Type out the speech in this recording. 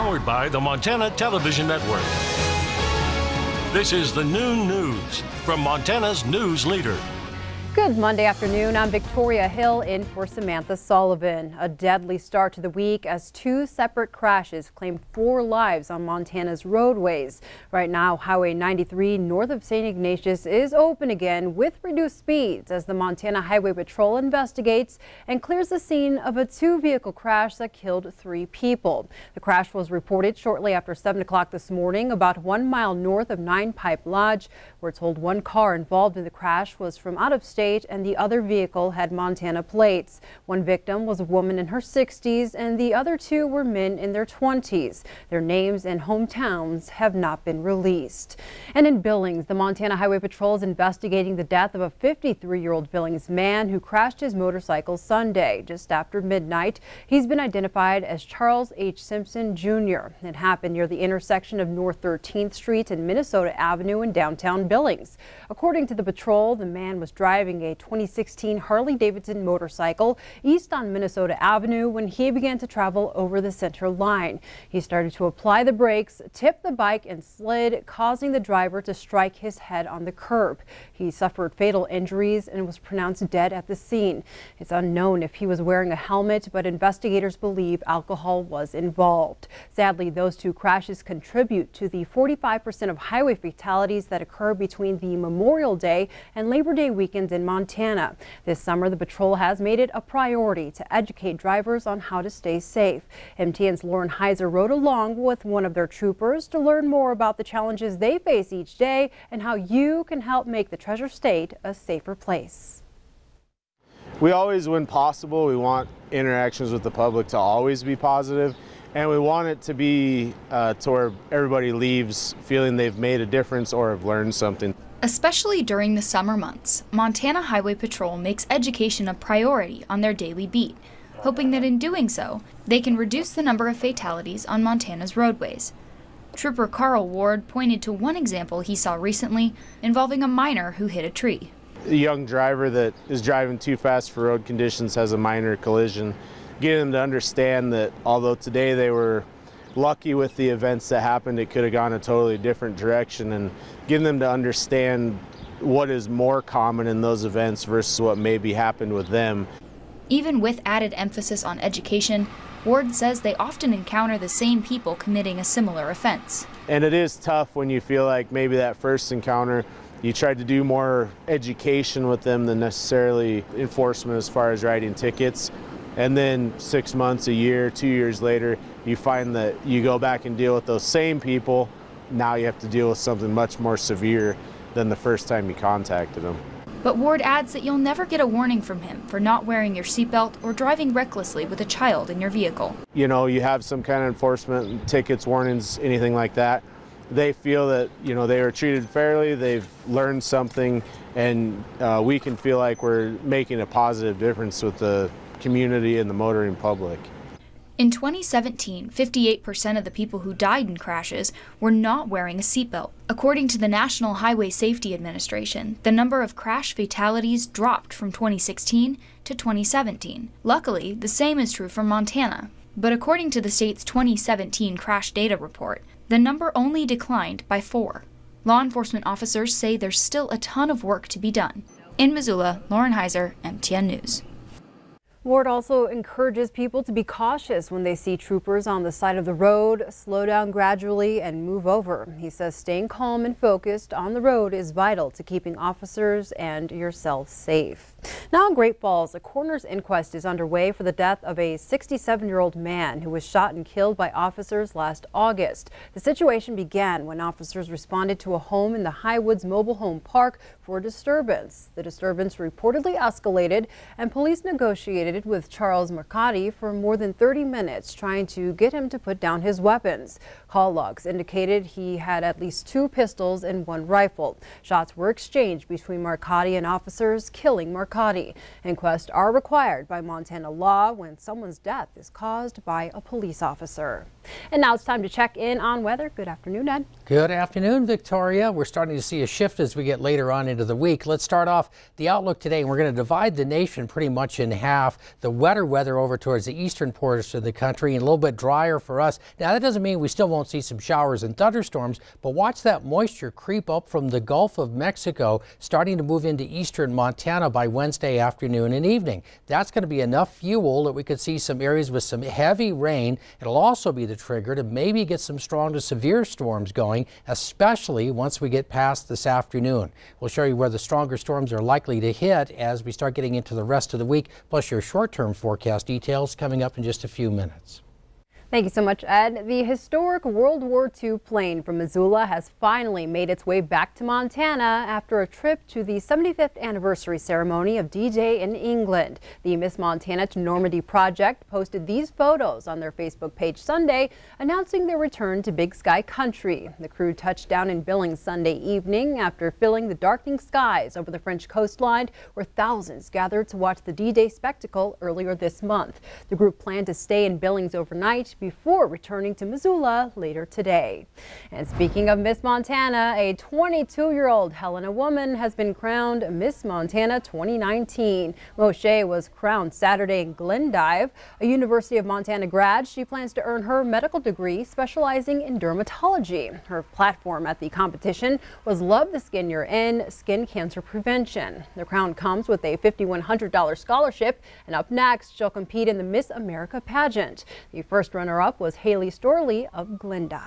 Powered by the Montana Television Network. This is the noon news from Montana's news leader. Good Monday afternoon. I'm Victoria Hill in for Samantha Sullivan. A deadly start to the week as two separate crashes claimed 4 lives on Montana's roadways. Right now, Highway 93 north of St. Ignatius is open again with reduced speeds as the Montana Highway Patrol investigates and clears the scene of a 2-vehicle crash that killed 3 people. The crash was reported shortly after 7 o'clock this morning about 1 mile north of Nine Pipe Lodge. We're told one car involved in the crash was from out of state and the other vehicle had Montana plates. One victim was a woman in her 60s and the other 2 were men in their 20s. Their names and hometowns have not been released. And in Billings, the Montana Highway Patrol is investigating the death of a 53-year-old Billings man who crashed his motorcycle Sunday just after midnight. He's been identified as Charles H. Simpson Jr. It happened near the intersection of North 13th Street and Minnesota Avenue in downtown Billings. According to the patrol, the man was driving a 2016 Harley-Davidson motorcycle east on Minnesota Avenue when he began to travel over the center line. He started to apply the brakes, tipped the bike and slid, causing the driver to strike his head on the curb. He suffered fatal injuries and was pronounced dead at the scene. It's unknown if he was wearing a helmet, but investigators believe alcohol was involved. Sadly, those 2 crashes contribute to the 45% of highway fatalities that occur between the Memorial Day and Labor Day weekends in Montana. This summer, the patrol has made it a priority to educate drivers on how to stay safe. MTN's Lauren Heiser rode along with one of their troopers to learn more about the challenges they face each day and how you can help make the Treasure State a safer place. We always, when possible, we want interactions with the public to always be positive, and we want it to be to where everybody leaves feeling they've made a difference or have learned something. Especially during the summer months, Montana Highway Patrol makes education a priority on their daily beat, hoping that in doing so, they can reduce the number of fatalities on Montana's roadways. Trooper Carl Ward pointed to one example he saw recently involving a minor who hit a tree. A young driver that is driving too fast for road conditions has a minor collision. Getting them to understand that although today they were lucky with the events that happened, it could have gone a totally different direction, and getting them to understand what is more common in those events versus what maybe happened with them. Even with added emphasis on education, Ward says they often encounter the same people committing a similar offense. And it is tough when you feel like maybe that first encounter you tried to do more education with them than necessarily enforcement as far as writing tickets. And then 6 months, a year, 2 years later, you find that you go back and deal with those same people. Now you have to deal with something much more severe than the first time you contacted them. But Ward adds that you'll never get a warning from him for not wearing your seatbelt or driving recklessly with a child in your vehicle. You know, you have some kind of enforcement, tickets, warnings, anything like that. They feel that, you know, they were treated fairly, they've learned something, and we can feel like we're making a positive difference with the community and the motoring public. In 2017, 58% of the people who died in crashes were not wearing a seatbelt. According to the National Highway Safety Administration, the number of crash fatalities dropped from 2016 to 2017. Luckily, the same is true for Montana. But according to the state's 2017 crash data report, the number only declined by 4. Law enforcement officers say there's still a ton of work to be done. In Missoula, Lauren Heiser, MTN News. Ward also encourages people to be cautious when they see troopers on the side of the road, slow down gradually and move over. He says staying calm and focused on the road is vital to keeping officers and yourself safe. Now in Great Falls, a coroner's inquest is underway for the death of a 67-year-old man who was shot and killed by officers last August. The situation began when officers responded to a home in the Highwoods Mobile Home Park for a disturbance. The disturbance reportedly escalated and police negotiated with Charles Mercati for more than 30 minutes, trying to get him to put down his weapons. Call logs indicated he had at least 2 pistols and 1 rifle. Shots were exchanged between Mercati and officers, killing Mercati. Inquests are required by Montana law when someone's death is caused by a police officer. And now it's time to check in on weather. Good afternoon, Ed. Good afternoon, Victoria. We're starting to see a shift as we get later on into the week. Let's start off the outlook today. We're going to divide the nation pretty much in half. the wetter weather over towards the eastern portion of the country and a little bit drier for us. Now, that doesn't mean we still won't see some showers and thunderstorms, but watch that moisture creep up from the Gulf of Mexico, starting to move into eastern Montana by Wednesday afternoon and evening. That's going to be enough fuel that we could see some areas with some heavy rain. It'll also be the trigger to maybe get some strong to severe storms going, especially once we get past this afternoon. We'll show you where the stronger storms are likely to hit as we start getting into the rest of the week, plus your short-term forecast details coming up in just a few minutes. Thank you so much, Ed. The historic World War II plane from Missoula has finally made its way back to Montana after a trip to the 75th anniversary ceremony of D-Day in England. The Miss Montana to Normandy project posted these photos on their Facebook page Sunday, announcing their return to Big Sky Country. The crew touched down in Billings Sunday evening after filling the darkening skies over the French coastline, where thousands gathered to watch the D-Day spectacle earlier this month. The group planned to stay in Billings overnight before returning to Missoula later today. And speaking of Miss Montana, a 22-year-old Helena woman has been crowned Miss Montana 2019. Moshe was crowned Saturday in Glendive. A University of Montana grad, she plans to earn her medical degree specializing in dermatology. Her platform at the competition was Love the Skin You're In, Skin Cancer Prevention. The crown comes with a $5,100 scholarship, and up next, she'll compete in the Miss America pageant. The first runner-up was Haley Storley of Glendive.